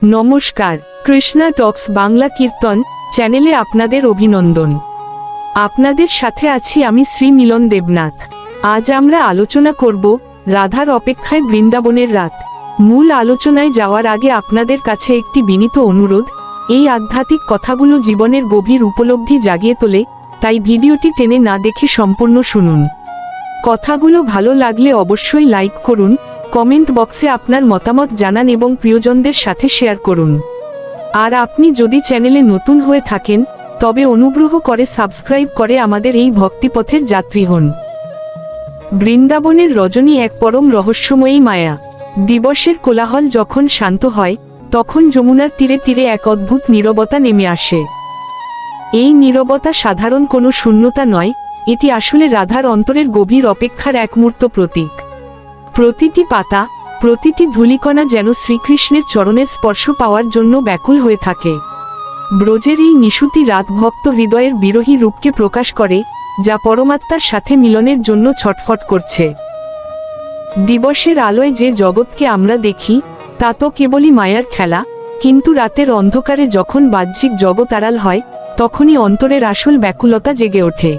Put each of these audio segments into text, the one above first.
নমস্কার, কৃষ্ণা টক্স বাংলা কীর্তন চ্যানেলে আপনাদের অভিনন্দন। আপনাদের সাথে আছি আমি শ্রী মিলন দেবনাথ। আজ আমরা আলোচনা করব রাধার অপেক্ষায় বৃন্দাবনের রাত। মূল আলোচনায় যাওয়ার আগে আপনাদের কাছে একটি বিনীত অনুরোধ, এই আধ্যাত্মিক কথাগুলো জীবনের গভীর উপলব্ধি জাগিয়ে তোলে, তাই ভিডিওটি টেনে না দেখে সম্পূর্ণ শুনুন। কথাগুলো ভালো লাগলে অবশ্যই লাইক করুন, কমেন্ট বক্সে আপনার মতামত জানান এবং প্রিয়জনদের সাথে শেয়ার করুন। আর আপনি যদি চ্যানেলে নতুন হয়ে থাকেন তবে অনুগ্রহ করে সাবস্ক্রাইব করে আমাদের এই ভক্তিপথের যাত্রী হন। বৃন্দাবনের রজনী এক পরম রহস্যময়ী মায়া। দিবসের কোলাহল যখন শান্ত হয় তখন যমুনার তীরে তীরে এক অদ্ভুত নীরবতা নেমে আসে। এই নীরবতা সাধারণ কোনো শূন্যতা নয়, এটি আসলে রাধার অন্তরের গভীর অপেক্ষার এক মূর্ত প্রতীক। প্রতিটি পাতা, প্রতিটি ধূলিকণা যেন শ্রীকৃষ্ণের চরণের স্পর্শ পাওয়ার জন্য ব্যাকুল হয়ে থাকে। ব্রজের এই নিশুতি রাত ভক্ত হৃদয়ের বিরহী রূপকে প্রকাশ করে, যা পরমাত্মার সাথে মিলনের জন্য ছটফট করছে। দিবসের আলোয় যে জগৎকে আমরা দেখি তা তো কেবলই মায়ার খেলা, কিন্তু রাতের অন্ধকারে যখন বাহ্যিক জগৎ আড়াল হয় তখনই অন্তরের আসল ব্যাকুলতা জেগে ওঠে।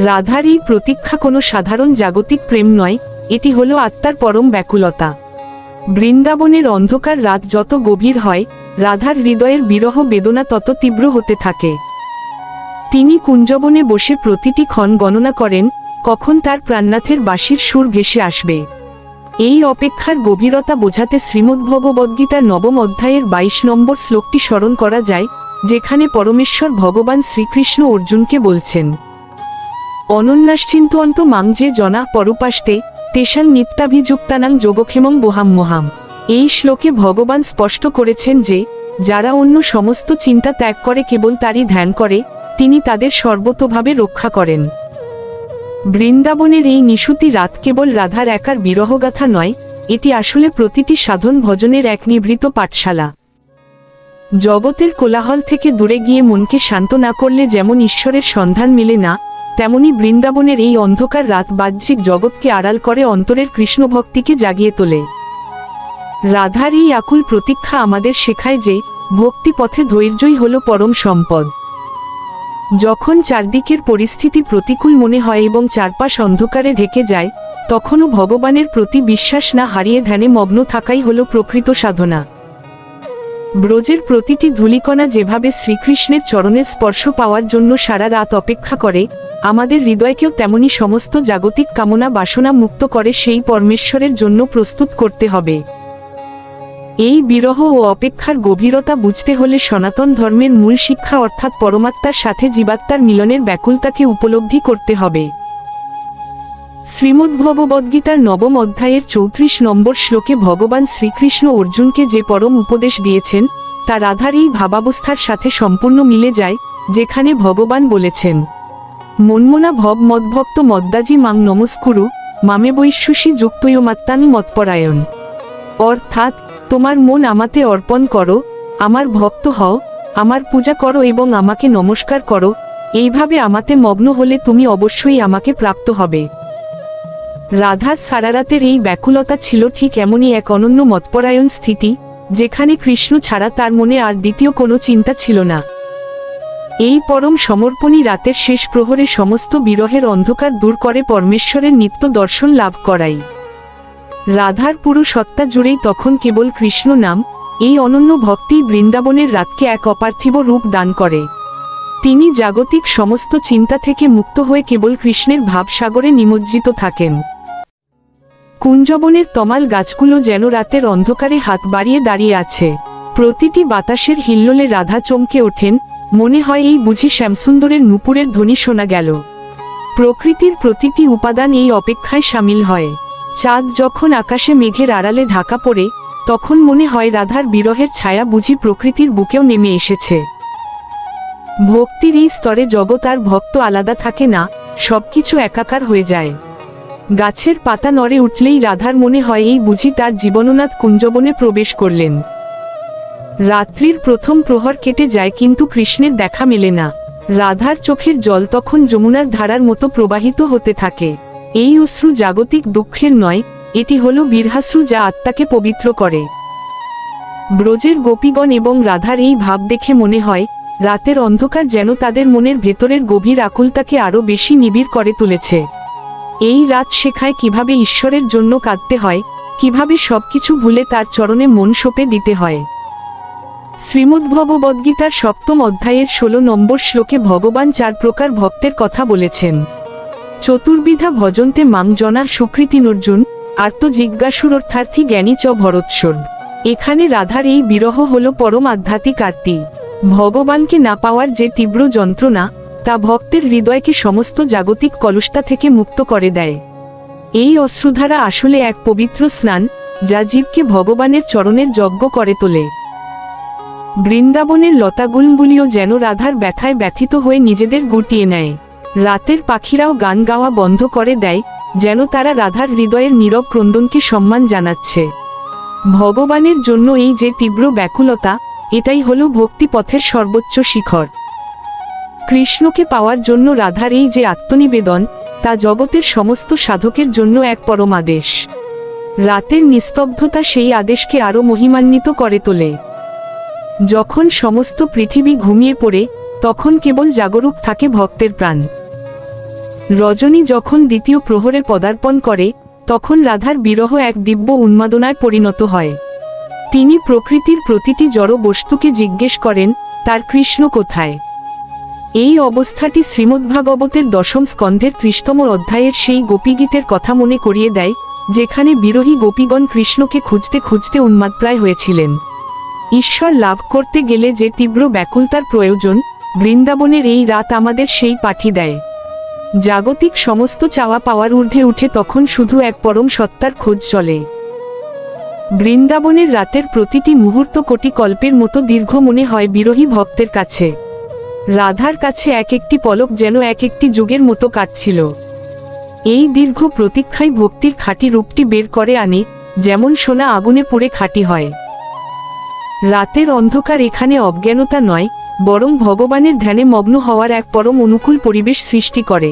রাধার এই প্রতীক্ষা কোনো সাধারণ জাগতিক প্রেম নয়, এটি হলো আত্মার পরম ব্যাকুলতা। বৃন্দাবনের অন্ধকার রাত যত গভীর হয় রাধার হৃদয়ের বিরহ বেদনা তত তীব্র হতে থাকে। তিনি কুঞ্জবনে বসে প্রতিটি ক্ষণ গণনা করেন কখন তার প্রাণনাথের বাঁশির সুর ভেসে আসবে। এই অপেক্ষার গভীরতা বোঝাতে শ্রীমদ্ভগবদ্গীতার নবম অধ্যায়ের 22 নম্বর শ্লোকটি স্মরণ করা যায়, যেখানে পরমেশ্বর ভগবান শ্রীকৃষ্ণ অর্জুনকে বলছেন, অনন্যাশ্চিন্তয়ন্ত মাং যে জনা পরুপাস্তে তেষাং নিত্যাভিযুক্তানাং যোগক্ষেমং বহাম্যহাম। এই শ্লোকে ভগবান স্পষ্ট করেছেন যে যারা অন্য সমস্ত চিন্তা ত্যাগ করে কেবল তারই ধ্যান করে, তিনি তাদের সর্বতোভাবে রক্ষা করেন। বৃন্দাবনের এই নিশুতি রাত কেবল রাধার একার বিরহগাথা নয়, এটি আসলে প্রতিটি সাধন ভজনের এক নিভৃত পাঠশালা। জগতের কোলাহল থেকে দূরে গিয়ে মনকে শান্ত না করলে যেমন ঈশ্বরের সন্ধান মেলে না, তেমনি বৃন্দাবনের এই অন্ধকার রাত বাহ্যিক জগৎকে আড়াল করে অন্তরের কৃষ্ণভক্তিকে জাগিয়ে তোলে। রাধার এই আকুল প্রতীক্ষা আমাদের শেখায় যে ভক্তি পথে ধৈর্যই হল পরম সম্পদ। যখন চারদিকের পরিস্থিতি প্রতিকূল মনে হয় এবং চারপাশ অন্ধকারে ঢেকে যায়, তখনও ভগবানের প্রতি বিশ্বাস না হারিয়ে ধ্যানে মগ্ন থাকাই হল প্রকৃত সাধনা। ব্রজের প্রতিটি ধূলিকণা যেভাবে শ্রীকৃষ্ণের চরণের স্পর্শ পাওয়ার জন্য সারা রাত অপেক্ষা করে, আমাদের হৃদয়কেও তেমনি সমস্ত জাগতিক কামনা বাসনা মুক্ত করে সেই পরমেশ্বরের জন্য প্রস্তুত করতে হবে। এই বিরহ ও অপেক্ষার গভীরতা বুঝতে হলে সনাতন ধর্মের মূল শিক্ষা অর্থাৎ পরমাত্মার সাথে জীবাত্মার মিলনের ব্যাকুলতাকে উপলব্ধি করতে হবে। শ্রীমদ্ভগবদ্গীতার নবম অধ্যায়ের 34 নম্বর শ্লোকে ভগবান শ্রীকৃষ্ণ অর্জুনকে যে পরম উপদেশ দিয়েছেন তা রাধার এই ভাবাবস্থার সাথে সম্পূর্ণ মিলে যায়, যেখানে ভগবান বলেছেন, মন্মনা ভব মদ্ভক্ত মদ্দাজি মাং নমস্কুরু মামে বৈশ্বসী যুক্তয়মাত্তান মৎপরায়ণ। অর্থাৎ, তোমার মন আমাতে অর্পণ করো, আমার ভক্ত হও, আমার পূজা করো এবং আমাকে নমস্কার করো। এইভাবে আমাতে মগ্ন হলে তুমি অবশ্যই আমাকে প্রাপ্ত হবে। রাধার সারারাতের এই ব্যাকুলতা ছিল ঠিক এমনই এক অনন্য মৎপরায়ণ স্থিতি, যেখানে কৃষ্ণ ছাড়া তার মনে আর দ্বিতীয় কোনো চিন্তা ছিল না। এই পরম সমর্পণী রাতের শেষ প্রহরে সমস্ত বিরহের অন্ধকার দূর করে পরমেশ্বরের নিত্য দর্শন লাভ করাই। রাধার পুরো সত্তা জুড়েই তখন কেবল কৃষ্ণ নাম। এই অনন্য ভক্তিই বৃন্দাবনের রাতকে এক অপার্থিব রূপ দান করে। তিনি জাগতিক সমস্ত চিন্তা থেকে মুক্ত হয়ে কেবল কৃষ্ণের ভাবসাগরে নিমজ্জিত থাকেন। কুঞ্জবনের তমাল গাছগুলো যেন রাতের অন্ধকারে হাত বাড়িয়ে দাঁড়িয়ে আছে। প্রতিটি বাতাসের হিল্লোলে রাধা চমকে ওঠেন, মনে হয় এই বুঝি শ্যামসুন্দরের নূপুরের ধ্বনি শোনা গেল। প্রকৃতির প্রতিটি উপাদান এই অপেক্ষায় সামিল হয়। চাঁদ যখন আকাশে মেঘের আড়ালে ঢাকা পড়ে, তখন মনে হয় রাধার বিরহের ছায়া বুঝি প্রকৃতির বুকেও নেমে এসেছে। ভক্তির এই স্তরে জগৎ আর ভক্ত আলাদা থাকে না, সবকিছু একাকার হয়ে যায়। গাছের পাতা নড়ে উঠলেই রাধার মনে হয় এই বুঝি তার জীবননাথ কুঞ্জবনে প্রবেশ করলেন। রাত্রির প্রথম প্রহর কেটে যায় কিন্তু কৃষ্ণের দেখা মেলে না। রাধার চোখের জল তখন যমুনার ধারার মতো প্রবাহিত হতে থাকে। এই অশ্রু জাগতিক দুঃখের নয়, এটি হলো বিরহাশ্রু যা আত্মাকে পবিত্র করে। ব্রজের গোপীগণ এবং রাধার এই ভাব দেখে মনে হয় রাতের অন্ধকার যেন তাদের মনের ভেতরের গভীর আকুলতাকে আরও বেশি নিবিড় করে তুলেছে। এই রাত শেখায় কিভাবে ঈশ্বরের জন্য কাঁদতে হয়, কিভাবে সবকিছু ভুলে তার চরণে মন সঁপে দিতে হয়। শ্রীমদ্ভগবদ্গীতার 7ম অধ্যায়ের 16 নম্বর শ্লোকে ভগবান 4 প্রকার ভক্তের কথা বলেছেন। চতুর্বিধা ভজন্তে মাং জনা সুকৃতিনর্জুন আর্ত জিজ্ঞাসুরর্থার্থী জ্ঞানী চ ভরৎস্বর। এখানে রাধার এই বিরহ হল পরম আধ্যাত্মিক আরতি। ভগবানকে না পাওয়ার যে তীব্র যন্ত্রণা, তা ভক্তের হৃদয়কে সমস্ত জাগতিক কলুষতা থেকে মুক্ত করে দেয়। এই অশ্রুধারা আসলে এক পবিত্র স্নান, যা জীবকে ভগবানের চরণের যজ্ঞ করে তোলে। বৃন্দাবনের লতাগুলগুলিও যেন রাধার ব্যথায় ব্যথিত হয়ে নিজেদের গুটিয়ে নেয়। রাতের পাখিরাও গান গাওয়া বন্ধ করে দেয়, যেন তারা রাধার হৃদয়ের নীরব ক্রন্দনকে সম্মান জানাচ্ছে। ভগবানের জন্য এই যে তীব্র ব্যাকুলতা, এটাই হলো ভক্তি পথের সর্বোচ্চ শিখর। কৃষ্ণকে পাওয়ার জন্য রাধার এই যে আত্মনিবেদন, তা জগতের সমস্ত সাধকের জন্য এক পরম আদেশ। রাতের নিস্তব্ধতা সেই আদেশকে আরও মহিমান্বিত করে তোলে। যখন সমস্ত পৃথিবী ঘুমিয়ে পড়ে, তখন কেবল জাগরুক থাকে ভক্তের প্রাণ। রজনী যখন দ্বিতীয় প্রহরে পদার্পণ করে, তখন রাধার বিরহ এক দিব্য উন্মাদনায় পরিণত হয়। তিনি প্রকৃতির প্রতিটি জড় বস্তুকে জিজ্ঞেস করেন, তার কৃষ্ণ কোথায়? এই অবস্থাটি শ্রীমদ্ভাগবতের 10ম স্কন্ধের 30তম অধ্যায়ের সেই গোপীগীতের কথা মনে করিয়ে দেয়, যেখানে বিরহী গোপীগণ কৃষ্ণকে খুঁজতে খুঁজতে উন্মাদপ্রায় হয়েছিলেন। ঈশ্বর লাভ করতে গেলে যে তীব্র ব্যাকুলতার প্রয়োজন, বৃন্দাবনের এই রাত আমাদের সেই পাঠই দেয়। জাগতিক সমস্ত চাওয়া পাওয়ার ঊর্ধ্বে উঠে তখন শুধু এক পরম সত্তার খোঁজ চলে। বৃন্দাবনের রাতের প্রতিটি মুহূর্ত কোটি কল্পের মতো দীর্ঘ মনে হয় বিরহী ভক্তের কাছে। রাধার কাছে এক একটি পলক যেন এক একটি যুগের মতো কাটছিল। এই দীর্ঘ প্রতীক্ষাই ভক্তির খাঁটি রূপটি বের করে আনে, যেমন সোনা আগুনে পুড়ে খাঁটি হয়। রাতের অন্ধকার এখানে অজ্ঞানতা নয়, বরং ভগবানের ধ্যানে মগ্ন হওয়ার এক পরম অনুকূল পরিবেশ সৃষ্টি করে।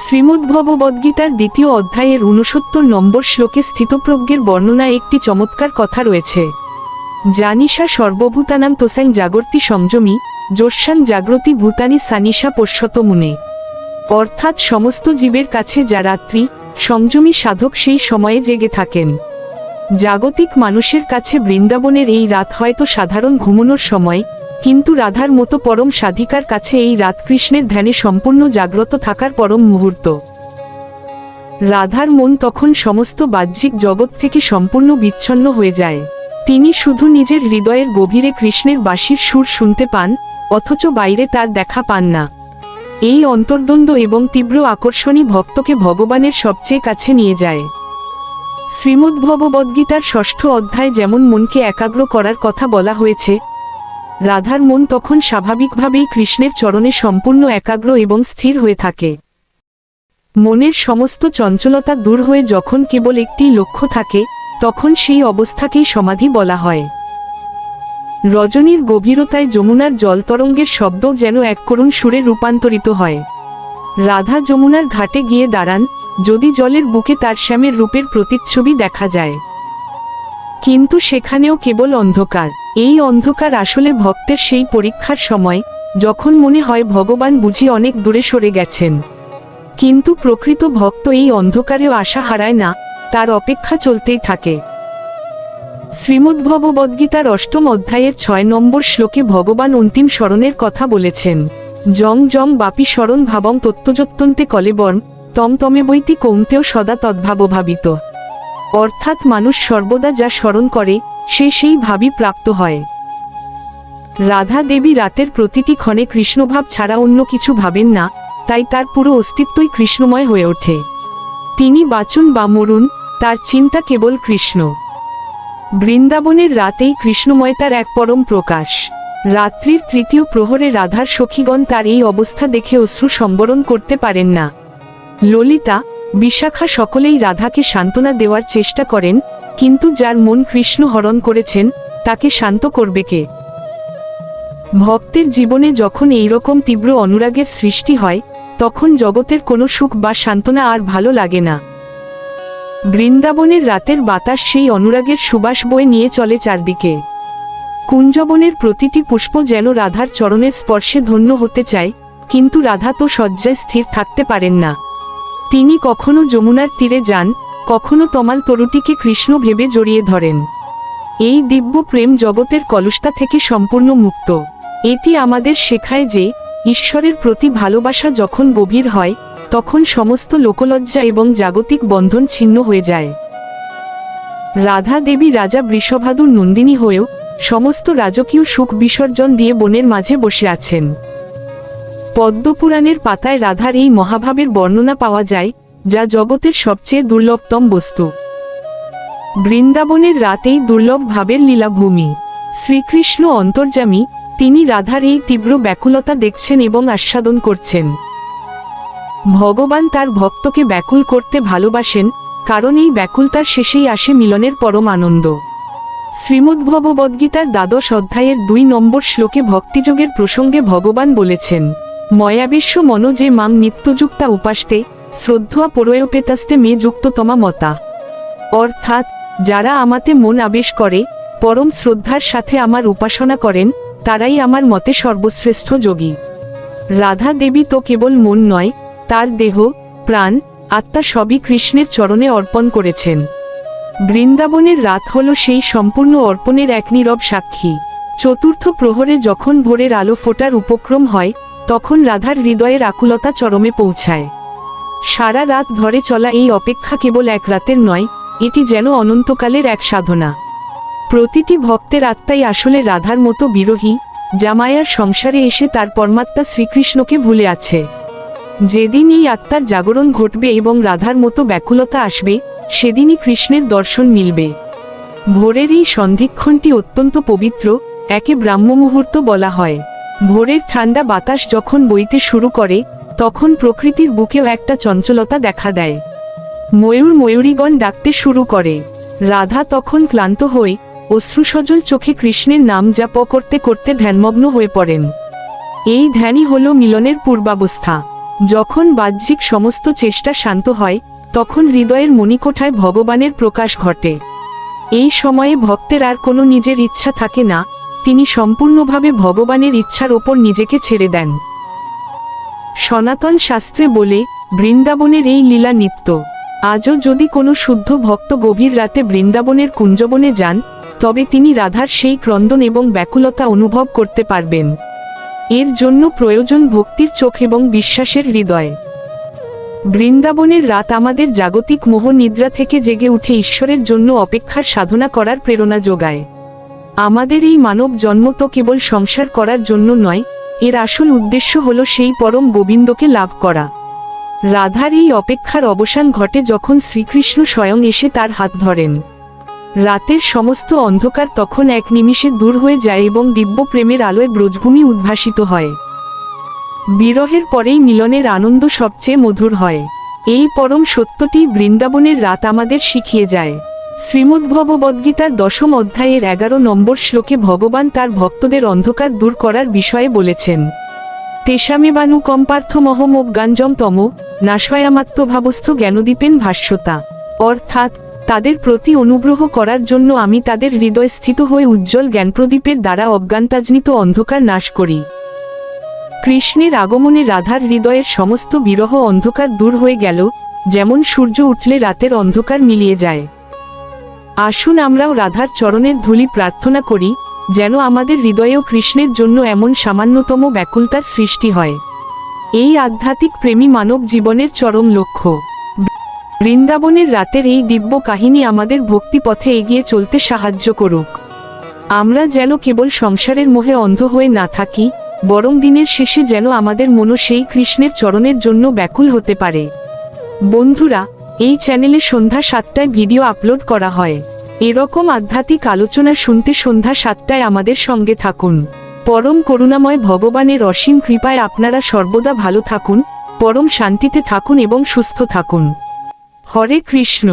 শ্রীমদ্ভগবদ্গীতার 2য় অধ্যায়ের 69 নম্বর শ্লোকে স্থিতপ্রজ্ঞের বর্ণনায় একটি চমৎকার কথা রয়েছে। জানিষা সর্বভূতানাং তোসাং জাগর্তি সংযমী যোস্যাং জাগ্রতি ভূতানি সানিশা পশ্যত মুনে। অর্থাৎ সমস্ত জীবের কাছে যা রাত্রি, সংযমী সাধক সেই সময়ে জেগে থাকেন। জাগতিক মানুষের কাছে বৃন্দাবনের এই রাত হয়তো সাধারণ ঘুমানোর সময়, কিন্তু রাধার মতো পরম সাধিকার কাছে এই রাত কৃষ্ণের ধ্যানে সম্পূর্ণ জাগ্রত থাকার পরম মুহূর্ত। রাধার মন তখন সমস্ত বাহ্যিক জগৎ থেকে সম্পূর্ণ বিচ্ছন্ন হয়ে যায়। তিনি শুধু নিজের হৃদয়ের গভীরে কৃষ্ণের বাঁশির সুর শুনতে পান, অথচ বাইরে তার দেখা পান না। এই অন্তর্দ্বন্দ্ব এবং তীব্র আকর্ষণই ভক্তকে ভগবানের সবচেয়ে কাছে নিয়ে যায়। শ্রীমদ্ভগবদ্গীতার 6ষ্ঠ অধ্যায় যেমন মনকে একাগ্র করার কথা বলা হয়েছে, রাধার মন তখন স্বাভাবিকভাবেই কৃষ্ণের চরণে সম্পূর্ণ একাগ্র এবং স্থির হয়ে থাকে। মনের সমস্ত চঞ্চলতা দূর হয়ে যখন কেবল একটি লক্ষ্য থাকে, তখন সেই অবস্থাকেই সমাধি বলা হয়। রজনীর গভীরতায় যমুনার জলতরঙ্গের শব্দ যেন এক করুণ সুরে রূপান্তরিত হয়। রাধা যমুনার ঘাটে গিয়ে দাঁড়ান, যদি জলের বুকে তার শ্যামের রূপের প্রতিচ্ছবি দেখা যায়। কিন্তু সেখানেও কেবল অন্ধকার। এই অন্ধকার আসলে ভক্তের সেই পরীক্ষার সময়, যখন মনে হয় ভগবান বুঝি অনেক দূরে সরে গেছেন। কিন্তু প্রকৃত ভক্ত এই অন্ধকারেও আশা হারায় না, তার অপেক্ষা চলতেই থাকে। শ্রীমদ্ভগবদ্গীতার 8ম অধ্যায়ের 6 নম্বর শ্লোকে ভগবান অন্তিম স্মরণের কথা বলেছেন। জং জং বাপি স্মরণ ভাবং তত্ত্বযত্তন্তে কলেবর্ম তম তমে বৈতি কৌন্তেও সদা তদ্ভাবভাবিত। অর্থাৎ মানুষ সর্বদা যা স্মরণ করে, সে সেই ভাবই প্রাপ্ত হয়। রাধা দেবী রাতের প্রতিটি ক্ষণে কৃষ্ণভাব ছাড়া অন্য কিছু ভাবেন না, তাই তার পুরো অস্তিত্বই কৃষ্ণময় হয়ে ওঠে। তিনি বাঁচুন বা মরুন, তার চিন্তা কেবল কৃষ্ণ। বৃন্দাবনের রাতেই কৃষ্ণময়তার এক পরম প্রকাশ। রাত্রির 3য় প্রহরে রাধার সখীগণ তার এই অবস্থা দেখে অশ্রু সম্বরণ করতে পারেন না। ললিতা, বিশাখা সকলেই রাধাকে সান্ত্বনা দেওয়ার চেষ্টা করেন, কিন্তু যার মন কৃষ্ণ হরণ করেছেন, তাকে শান্ত করবে কে? ভক্তের জীবনে যখন এইরকম তীব্র অনুরাগের সৃষ্টি হয়, তখন জগতের কোনো সুখ বা সান্ত্বনা আর ভালো লাগে না। বৃন্দাবনের রাতের বাতাস সেই অনুরাগের সুবাস বয়ে নিয়ে চলে চারদিকে। কুঞ্জবনের প্রতিটি পুষ্প যেন রাধার চরণের স্পর্শে ধন্য হতে চায়, কিন্তু রাধা তো শয্যায় স্থির থাকতে পারেন না। তিনি কখনো যমুনার তীরে যান, কখনো তমাল তরুটিকে কৃষ্ণ ভেবে জড়িয়ে ধরেন। এই দিব্য প্রেম জগতের কলুষতা থেকে সম্পূর্ণ মুক্ত। এটি আমাদের শেখায় যে ঈশ্বরের প্রতি ভালোবাসা যখন গভীর হয়, তখন সমস্ত লোকলজ্জা এবং জাগতিক বন্ধন ছিন্ন হয়ে যায়। রাধা দেবী রাজা বৃষভাদুর নন্দিনী হয়েও সমস্ত রাজকীয় সুখ বিসর্জন দিয়ে বনের মাঝে বসে আছেন। পদ্মপুরাণের পাতায় রাধার এই মহাভাবের বর্ণনা পাওয়া যায়, যা জগতের সবচেয়ে দুর্লভতম বস্তু। বৃন্দাবনের রাত এই দুর্লভ ভাবের লীলাভূমি। শ্রীকৃষ্ণ অন্তর্যামী, তিনি রাধার এই তীব্র ব্যাকুলতা দেখছেন এবং আস্বাদন করছেন। ভগবান তার ভক্তকে ব্যাকুল করতে ভালোবাসেন, কারণ এই ব্যাকুলতার শেষেই আসে মিলনের পরম আনন্দ। শ্রীমদ্ভগবদ্গীতার 12 অধ্যায়ের 2 নম্বর শ্লোকে ভক্তিযোগের প্রসঙ্গে ভগবান বলেছেন, ময়াবেশ্য মন যে মাং নিত্যযুক্তা উপাস্তে শ্রদ্ধা পরয়োপেতাস্তে মে যুক্ততমা মতা। অর্থাৎ, যারা আমাতে মন আবেশ করে, পরম শ্রদ্ধার সাথে আমার উপাসনা করেন, তারাই আমার মতে সর্বশ্রেষ্ঠ যোগী। রাধা দেবী তো কেবল মন নয়, তার দেহ, প্রাণ, আত্মা সবই কৃষ্ণের চরণে অর্পণ করেছেন। বৃন্দাবনের রাত হল সেই সম্পূর্ণ অর্পণের এক নীরব সাক্ষী। চতুর্থ প্রহরে যখন ভোরের আলো ফোটার উপক্রম হয়, তখন রাধার হৃদয়ের আকুলতা চরমে পৌঁছায়। সারা রাত ধরে চলা এই অপেক্ষা কেবল এক রাতের নয়, এটি যেন অনন্তকালের এক সাধনা। প্রতিটি ভক্তের আত্মাই আসলে রাধার মতো বিরহী, যা মায়ার সংসারে এসে তার পরমাত্মা শ্রীকৃষ্ণকে ভুলে আছে। যেদিন এই আত্মার জাগরণ ঘটবে এবং রাধার মতো ব্যাকুলতা আসবে, সেদিনই কৃষ্ণের দর্শন মিলবে। ভোরের এই সন্ধিক্ষণটি অত্যন্ত পবিত্র, একে ব্রাহ্ম মুহূর্ত বলা হয়। ভোরের ঠান্ডা বাতাস যখন বইতে শুরু করে, তখন প্রকৃতির বুকেও একটা চঞ্চলতা দেখা দেয়। ময়ূর ময়ূরীগণ ডাকতে শুরু করে। রাধা তখন ক্লান্ত হয়ে অশ্রুসজল চোখে কৃষ্ণের নাম জপ করতে করতে ধ্যানমগ্ন হয়ে পড়েন। এই ধ্যানই হল মিলনের পূর্বাবস্থা। যখন বাহ্যিক সমস্ত চেষ্টা শান্ত হয়, তখন হৃদয়ের মণিকোঠায় ভগবানের প্রকাশ ঘটে। এই সময়ে ভক্তের আর কোনো নিজের ইচ্ছা থাকে না, তিনি সম্পূর্ণভাবে ভগবানের ইচ্ছার ওপর নিজেকে ছেড়ে দেন। সনাতন শাস্ত্রে বলে, বৃন্দাবনের এই লীলা নিত্য। আজও যদি কোনো শুদ্ধ ভক্ত গভীর রাতে বৃন্দাবনের কুঞ্জবনে যান, তবে তিনি রাধার সেই ক্রন্দন এবং ব্যাকুলতা অনুভব করতে পারবেন। এর জন্য প্রয়োজন ভক্তির চোখ এবং বিশ্বাসের হৃদয়। বৃন্দাবনের রাত আমাদের জাগতিক মোহ নিদ্রা থেকে জেগে উঠে ঈশ্বরের জন্য অপেক্ষার সাধনা করার প্রেরণা যোগায়। আমাদের এই মানব জন্ম তো কেবল সংসার করার জন্য নয়, এর আসল উদ্দেশ্য হল সেই পরম গোবিন্দকে লাভ করা। রাধার এই অপেক্ষার অবসান ঘটে যখন শ্রীকৃষ্ণ স্বয়ং এসে তার হাত ধরেন। রাতের সমস্ত অন্ধকার তখন এক নিমিষে দূর হয়ে যায় এবং দিব্য প্রেমের আলোয় ব্রজভূমি উদ্ভাসিত হয়। বিরহের পরেই মিলনের আনন্দ সবচেয়ে মধুর হয়। এই পরম সত্যটি বৃন্দাবনের রাত আমাদের শিখিয়ে যায়। শ্রীমদ্ভগবদ্গীতার 10 অধ্যায়ের 11 নম্বর শ্লোকে ভগবান তার ভক্তদের অন্ধকার দূর করার বিষয়ে বলেছেন, তেষামেবানুকম্পার্থমহমজ্ঞানজম তম নাশয়ামাত্মভাবস্থ জ্ঞানদীপেন ভাষ্যতা। অর্থাৎ, তাদের প্রতি অনুগ্রহ করার জন্য আমি তাদের হৃদয় স্থিত হয়ে উজ্জ্বল জ্ঞানপ্রদীপের দ্বারা অজ্ঞানতাজনিত অন্ধকার নাশ করি। কৃষ্ণের আগমনে রাধার হৃদয়ের সমস্ত বিরহ অন্ধকার দূর হয়ে গেল, যেমন সূর্য উঠলে রাতের অন্ধকার মিলিয়ে যায়। আসুন আমরাও রাধার চরণের ধূলি প্রার্থনা করি, যেন আমাদের হৃদয়েও কৃষ্ণের জন্য এমন সামান্যতম ব্যাকুলতার সৃষ্টি হয়। এই আধ্যাত্মিক প্রেমী মানব জীবনের চরম লক্ষ্য। বৃন্দাবনের রাতের এই দিব্য কাহিনী আমাদের ভক্তিপথে এগিয়ে চলতে সাহায্য করুক। আমরা যেন কেবল সংসারের মোহে অন্ধ হয়ে না থাকি, বরং দিনের শেষে যেন আমাদের মনও সেই কৃষ্ণের চরণের জন্য ব্যাকুল হতে পারে। বন্ধুরা, এই চ্যানেলে সন্ধ্যা 7টায় ভিডিও আপলোড করা হয়। এরকম আধ্যাত্মিক আলোচনা শুনতে সন্ধ্যা 7টায় আমাদের সঙ্গে থাকুন। পরম করুণাময় ভগবানের অসীম কৃপায় আপনারা সর্বদা ভালো থাকুন, পরম শান্তিতে থাকুন এবং সুস্থ থাকুন। হরে কৃষ্ণ।